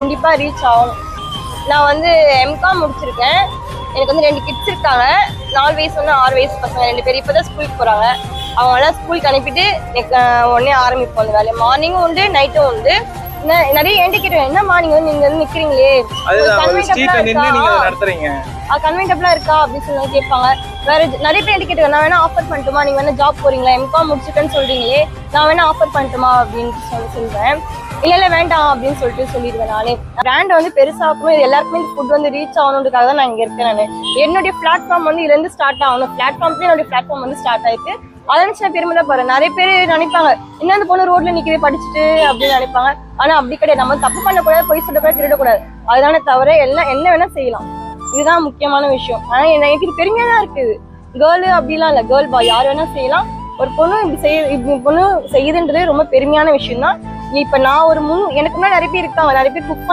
கண்டிப்பா ரீச் ஆகும். நான் வந்து எம்காம் முடிச்சிருக்கேன். எனக்கு வந்து 2 கிட்ஸ் இருக்காங்க. 4 வயசு 6 வயசு பசங்க 2 பேர் இப்பதான் ஸ்கூலுக்கு போறாங்க. அவங்களாம் ஸ்கூலுக்கு அனுப்பிட்டு உடனே ஆரம்பிப்போம் அந்த வேலையை. மார்னிங்கும் உண்டு, நைட்டும் உண்டு. நிறைய என்கிட்ட கேட்டேன், என்னம்மா நீங்க வந்து இங்க வந்து நிக்கிறீங்களே, கன்வென்டபிளா இருக்கா அப்படின்னு சொல்லி கேட்பாங்க. வேற நிறைய பேர் என்கிட்ட கேட்டு, நான் வேணா ஆஃபர் பண்ணட்டுமா, நீங்க வேணா ஜாப் போறீங்களா, எம்காம் முடிச்சிட்டேன்னு சொல்றீங்களே, நான் வேணா ஆஃபர் பண்ணட்டுமா அப்படின்னு சொல்றேன். இல்ல வேண்டாம் அப்படின்னு சொல்லிடுவேன். நானே பிராண்ட் வந்து பெருசாக்கணும், எல்லாருக்குமே இந்த ஃபுட் வந்து ரீச் ஆகணுன்றதுக்காக தான் நான் இங்க இருக்கேன். நான் என்னுடைய பிளாட்ஃபார்ம் வந்து இதுல இருந்து ஸ்டார்ட் ஆகணும். பிளாட்ஃபார்ம்ல என்னுடைய பிளாட்ஃபார்ம் வந்து ஸ்டார்ட் ஆயிருக்கு. அதை நினைச்சு பெருமை தான் பாரு. நிறைய பேர் நினைப்பாங்க, என்ன அந்த பொண்ணு ரோட்ல நிக்கவே படிச்சுட்டு அப்படின்னு நினைப்பாங்க. ஆனா அப்படி கிடையாது. நம்ம தப்பு பண்ணக்கூடாது, பொய் சொல்லக்கூடாது, திருடக்கூடாது. அதுதானே தவிர எல்லாம் என்ன வேணா செய்யலாம். இதுதான் முக்கியமான விஷயம். ஆனா எனக்கு இது பெருமையா தான் இருக்குது. கேர்ளு அப்படிலாம் இல்ல, கேர்ள் பாய் யார் வேணா செய்யலாம். ஒரு பொண்ணு இப்படி பொண்ணு செய்யுதுன்றது ரொம்ப பெருமையான விஷயம் தான். இப்ப நான் ஒரு எனக்கு முன்னாடி நிறைய பேர் இருக்காங்க, நிறைய பேர் குக்